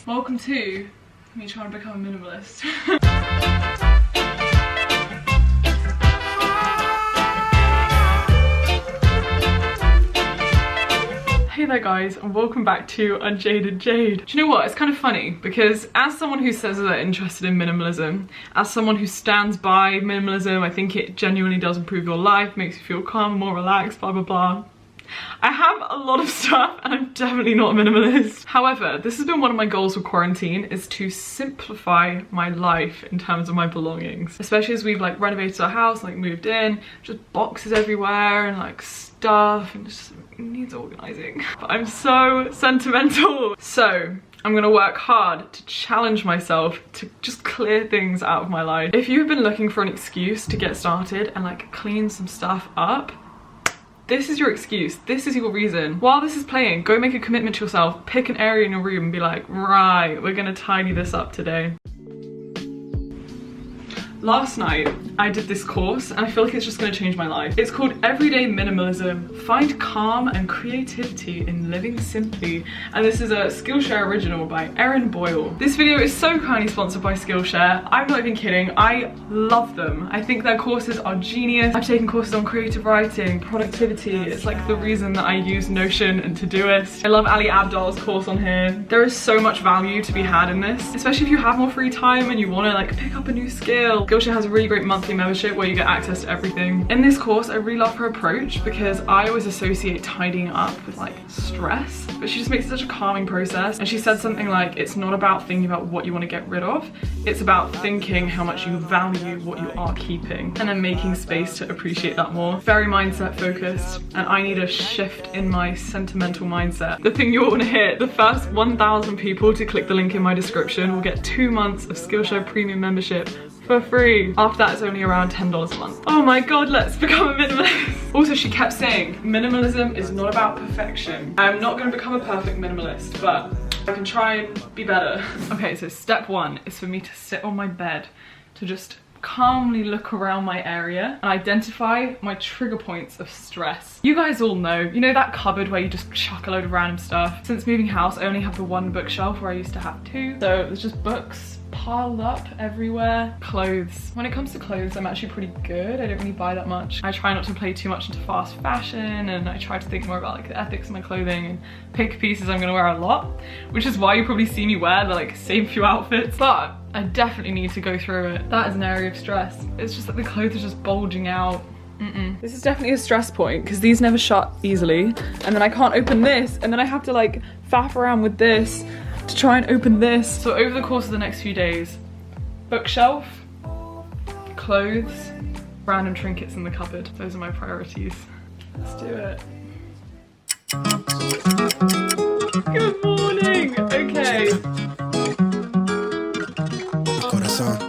guys, welcome to me trying to become a minimalist. Hey there guys, and welcome back to Unjaded Jade. Do you know what, it's kind of funny because as someone who says that they're interested in minimalism, as someone who stands by minimalism, I think it genuinely does improve your life, makes you feel calm, more relaxed, blah blah blah. I have a lot of stuff and I'm definitely not a minimalist. However, this has been one of my goals for quarantine, is to simplify my life in terms of my belongings. Especially as we've like renovated our house, like moved in, just boxes everywhere and like stuff and just it needs organizing. But I'm so sentimental. So I'm gonna work hard to challenge myself to just clear things out of my life. If you've been looking for an excuse to get started and like clean some stuff up, this is your excuse, this is your reason. While this is playing, go make a commitment to yourself, pick an area in your room and be like, right, we're gonna tidy this up today. Last night, I did this course and I feel like it's just gonna change my life. It's called Everyday Minimalism. Find calm and creativity in living simply. And this is a Skillshare original by Erin Boyle. This video is so kindly sponsored by Skillshare. I'm not even kidding, I love them. I think their courses are genius. I've taken courses on creative writing, productivity. It's like the reason that I use Notion and Todoist. I love Ali Abdal's course on here. There is so much value to be had in this, especially if you have more free time and you wanna like pick up a new skill. Skillshare has a really great monthly membership where you get access to everything. In this course, I really love her approach because I always associate tidying up with like stress, but she just makes it such a calming process. And she said something like, it's not about thinking about what you want to get rid of, it's about thinking how much you value what you are keeping and then making space to appreciate that more. Very mindset focused, and I need a shift in my sentimental mindset. The thing you all want to hear, the first 1,000 people to click the link in my description will get 2 months of Skillshare premium membership for free. After that, it's only around $10 a month. Oh my god, let's become a minimalist. Also, she kept saying, minimalism is not about perfection. I'm not gonna become a perfect minimalist, but I can try and be better. Okay, so step one is for me to sit on my bed to just calmly look around my area and identify my trigger points of stress. You guys all know, you know that cupboard where you just chuck a load of random stuff? Since moving house, I only have the one bookshelf where I used to have 2. So there's just books piled up everywhere. Clothes. When it comes to clothes, I'm actually pretty good. I don't really buy that much. I try not to play too much into fast fashion and I try to think more about like the ethics of my clothing and pick pieces I'm gonna wear a lot, which is why you probably see me wear the like same few outfits. But I definitely need to go through it. That is an area of stress. It's just that the clothes are just bulging out. This is definitely a stress point because these never shut easily, and then I can't open this, and then I have to like faff around with this to try and open this. So over the course of the next few days, bookshelf, clothes, random trinkets in the cupboard. Those are my priorities. Let's do it. Good morning. Okay.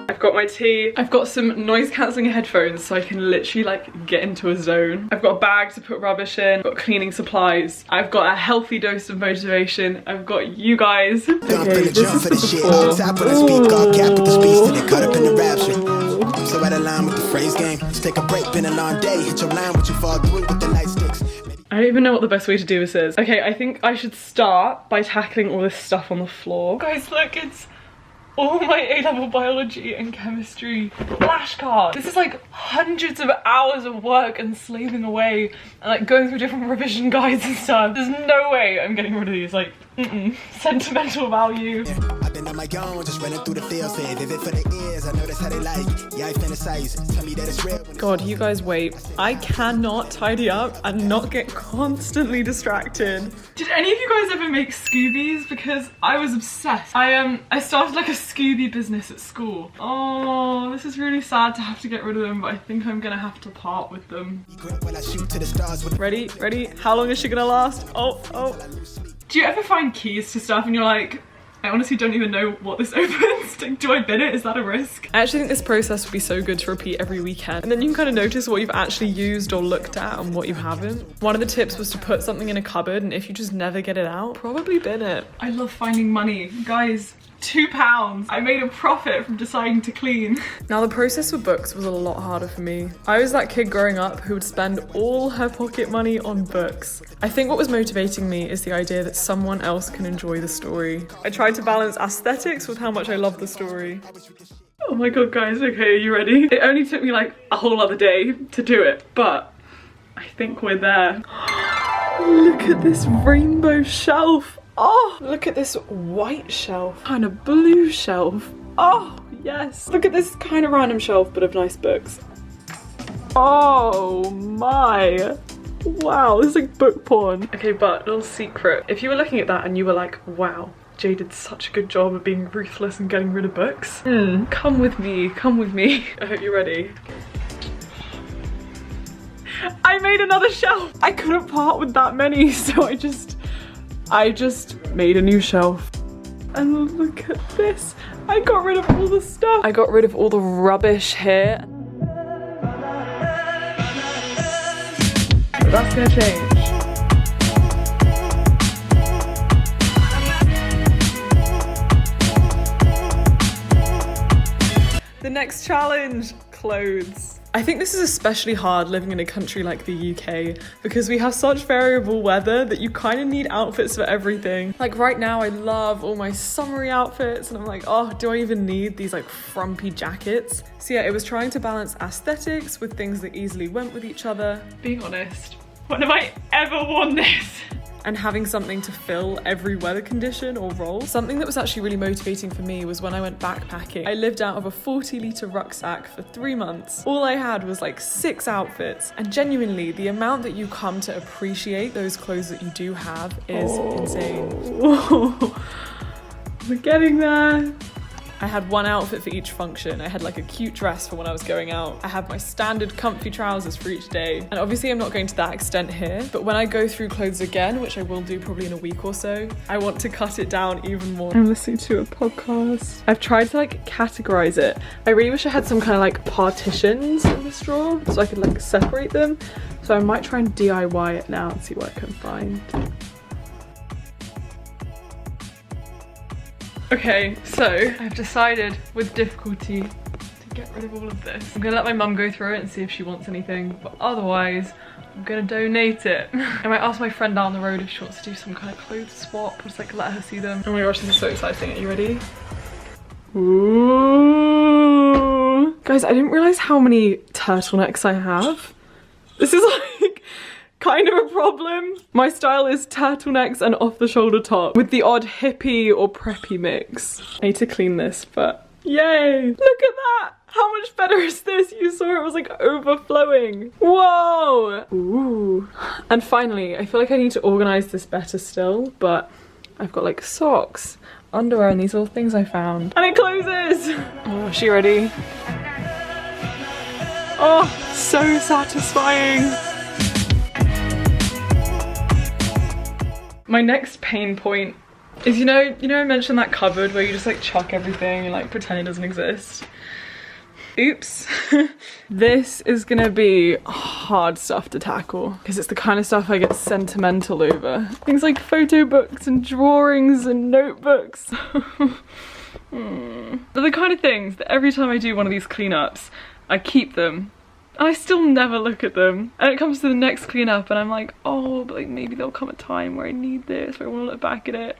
I've got my tea. I've got some noise cancelling headphones so I can literally like get into a zone. I've got a bag to put rubbish in. I've got cleaning supplies. I've got a healthy dose of motivation. I've got you guys. Okay, this is the before. I'm so out of line with the phrase game. Let's take a break, been a long day. Hit your line, what you fall through with the light sticks. I don't even know what the best way to do this is. Okay, I think I should start by tackling all this stuff on the floor. Guys, look, it's all my A-level biology and chemistry flashcards. This is like hundreds of hours of work and slaving away and like going through different revision guides and stuff. There's no way I'm getting rid of these, like, sentimental value. I've been on my own, just running through the field, say vivid for the ears. I know that's how they like. Yeah, I fantasize. Tell me that it's real. God, you guys wait. I cannot tidy up and not get constantly distracted. Did any of you guys ever make Scoobies? Because I was obsessed. I started like a Scooby business at school. Oh, this is really sad to have to get rid of them, but I think I'm gonna have to part with them. Ready? Ready? How long is she gonna last? Oh. Do you ever find keys to stuff and you're like, I honestly don't even know what this opens. Do I bin it? Is that a risk? I actually think this process would be so good to repeat every weekend. And then you can kind of notice what you've actually used or looked at and what you haven't. One of the tips was to put something in a cupboard, and if you just never get it out, probably bin it. I love finding money. Guys, £2. I made a profit from deciding to clean. Now the process with books was a lot harder for me. I was that kid growing up who would spend all her pocket money on books. I think what was motivating me is the idea that someone else can enjoy the story. I tried to balance aesthetics with how much I love the story. Oh my god guys, okay, are you ready? It only took me like a whole other day to do it, but I think we're there. Look at this rainbow shelf. Oh, look at this white shelf, kind of blue shelf. Oh, yes. Look at this kind of random shelf, but of nice books. Oh my. Wow, this is like book porn. Okay, but little secret. If you were looking at that and you were like, wow, Jade did such a good job of being ruthless and getting rid of books. Come with me, come with me. I hope you're ready. I made another shelf. I couldn't part with that many, so I just made a new shelf. And look at this. I got rid of all the stuff. I got rid of all the rubbish here. But that's gonna change. The next challenge, clothes. I think this is especially hard living in a country like the UK because we have such variable weather that you kind of need outfits for everything. Like right now I love all my summery outfits and I'm like, oh, do I even need these like frumpy jackets? So yeah, it was trying to balance aesthetics with things that easily went with each other. Being honest, when have I ever worn this? And having something to fill every weather condition or role. Something that was actually really motivating for me was when I went backpacking. I lived out of a 40-litre rucksack for 3 months. All I had was like 6 outfits. And genuinely, the amount that you come to appreciate those clothes that you do have is insane. We're getting there. I had one outfit for each function. I had like a cute dress for when I was going out. I had my standard comfy trousers for each day. And obviously I'm not going to that extent here, but when I go through clothes again, which I will do probably in a week or so, I want to cut it down even more. I'm listening to a podcast. I've tried to like categorize it. I really wish I had some kind of like partitions in this drawer so I could like separate them. So I might try and DIY it now and see what I can find. Okay, so I've decided with difficulty to get rid of all of this. I'm gonna let my mum go through it and see if she wants anything, but otherwise I'm gonna donate it. I might ask my friend down the road if she wants to do some kind of clothes swap, or just like let her see them. Oh my gosh, this is so exciting. Are you ready? Ooh. Guys, I didn't realize how many turtlenecks I have. This is like kind of a problem. My style is turtlenecks and off the shoulder top with the odd hippie or preppy mix. I need to clean this, but yay! Look at that! How much better is this? You saw it was like overflowing. Whoa! Ooh. And finally, I feel like I need to organize this better still, but I've got like socks, underwear, and these little things I found. And it closes! Oh, is she ready? Oh, so satisfying. My next pain point is, you know I mentioned that cupboard where you just like chuck everything and like pretend it doesn't exist? Oops. This is gonna be hard stuff to tackle because it's the kind of stuff I get sentimental over. Things like photo books and drawings and notebooks. They're the kind of things that every time I do one of these cleanups, I keep them. I still never look at them, and it comes to the next cleanup and I'm like, oh, but like maybe there'll come a time where I need this, where I want to look back at it,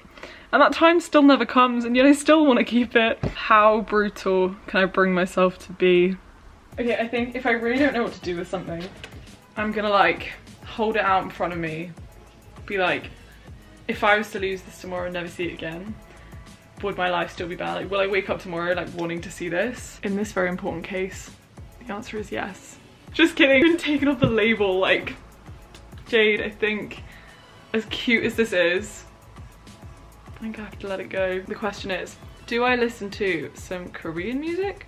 and that time still never comes, and yet I still want to keep it. How brutal can I bring myself to be? Okay, I think if I really don't know what to do with something, I'm gonna like hold it out in front of me, be like, if I was to lose this tomorrow and never see it again, would my life still be bad? Like, will I wake up tomorrow like wanting to see this? In this very important case, the answer is yes. Just kidding. I've been taken off the label. Like, Jade, I think, as cute as this is, I think I have to let it go. The question is, do I listen to some Korean music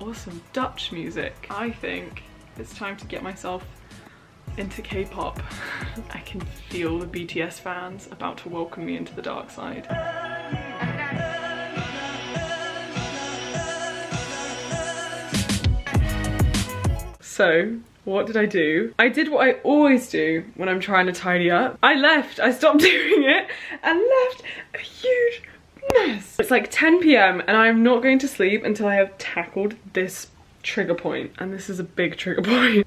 or some Dutch music? I think it's time to get myself into K-pop. I can feel the BTS fans about to welcome me into the dark side. So, what did I do? I did what I always do when I'm trying to tidy up. I stopped doing it, and left a huge Goodness. It's like 10 p.m. and I'm not going to sleep until I have tackled this trigger point. And this is a big trigger point.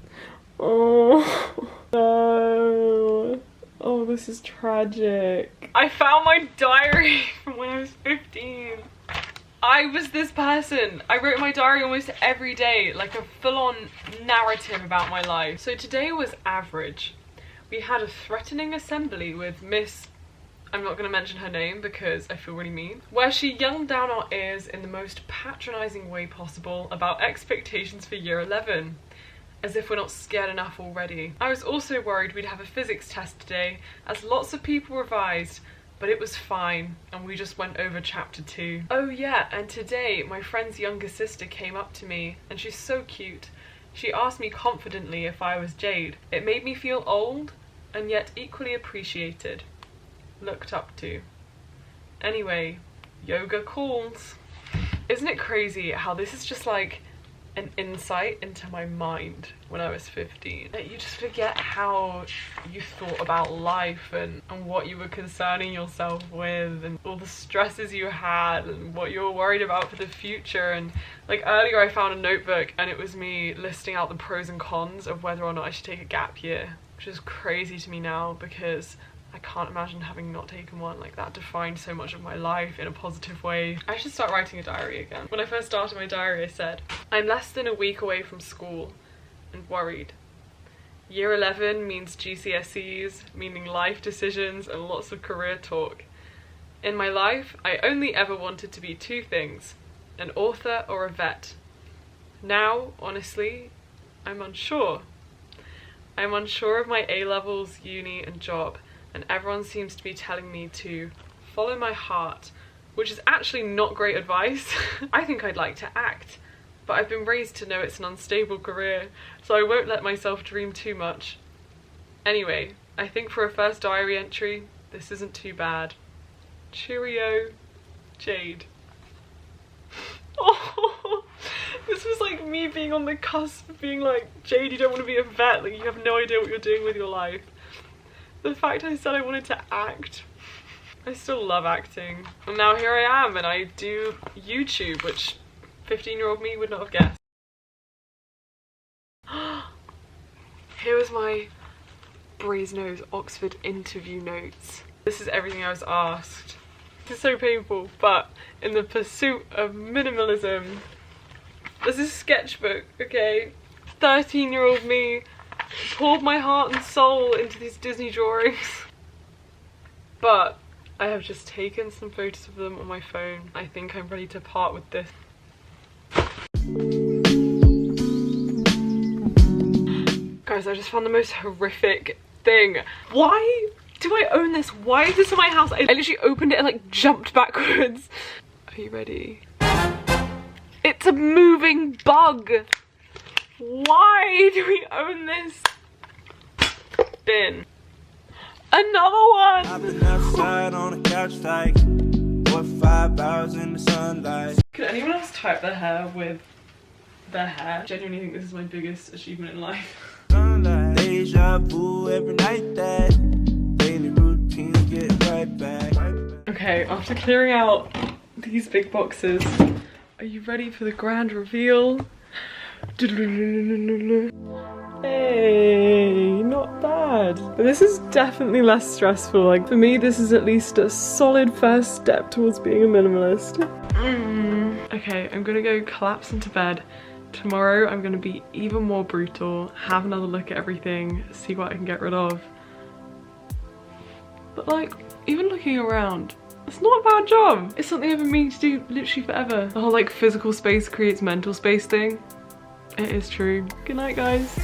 Oh, no. Oh, this is tragic. I found my diary from when I was 15. I was this person. I wrote my diary almost every day, like a full-on narrative about my life. So today was average. We had a threatening assembly with Miss, I'm not going to mention her name because I feel really mean, where she yelled down our ears in the most patronising way possible about expectations for year 11. As if we're not scared enough already. I was also worried we'd have a physics test today, as lots of people revised, but it was fine, and we just went over chapter 2. Oh yeah, and today my friend's younger sister came up to me, and she's so cute. She asked me confidently if I was Jade. It made me feel old, and yet equally appreciated. Looked up to. Anyway, yoga calls. Isn't it crazy how this is just like an insight into my mind when I was 15. You just forget how you thought about life and what you were concerning yourself with and all the stresses you had and what you were worried about for the future. And like earlier I found a notebook and it was me listing out the pros and cons of whether or not I should take a gap year, which is crazy to me now because I can't imagine having not taken one. Like, that defined so much of my life in a positive way. I should start writing a diary again. When I first started my diary I said, I'm less than a week away from school and worried. Year 11 means GCSEs, meaning life decisions and lots of career talk. In my life, I only ever wanted to be 2 things, an author or a vet. Now, honestly, I'm unsure. I'm unsure of my A-levels, uni and job. And everyone seems to be telling me to follow my heart, which is actually not great advice. I think I'd like to act, but I've been raised to know it's an unstable career, so I won't let myself dream too much. Anyway, I think for a first diary entry, this isn't too bad. Cheerio, Jade. Oh, this was like me being on the cusp of being like, Jade, you don't want to be a vet, like you have no idea what you're doing with your life. The fact I said I wanted to act, I still love acting. And now here I am and I do YouTube, which 15-year-old me would not have guessed. Here was my Brasenose Oxford interview notes. This is everything I was asked. This is so painful, but in the pursuit of minimalism, this is a sketchbook, okay? 13-year-old me poured my heart and soul into these Disney drawings. But I have just taken some photos of them on my phone. I think I'm ready to part with this. Guys, I just found the most horrific thing. Why do I own this? Why is this in my house? I literally opened it and like jumped backwards. Are you ready? It's a moving bug. Why do we own this? Bin. Another one! I've been outside on the couch like 4 or 5 hours in the sunlight. Could anyone else type their hair with their hair? I genuinely think this is my biggest achievement in life. Deja vu every night that daily routines get right back. Okay, after clearing out these big boxes, are you ready for the grand reveal? Hey, not bad. But this is definitely less stressful. Like, for me, this is at least a solid first step towards being a minimalist. Okay, I'm gonna go collapse into bed. Tomorrow, I'm gonna be even more brutal, have another look at everything, see what I can get rid of. But like, even looking around, it's not a bad job. It's something I've been meaning to do literally forever. The whole like physical space creates mental space thing. It is true. Good night, guys.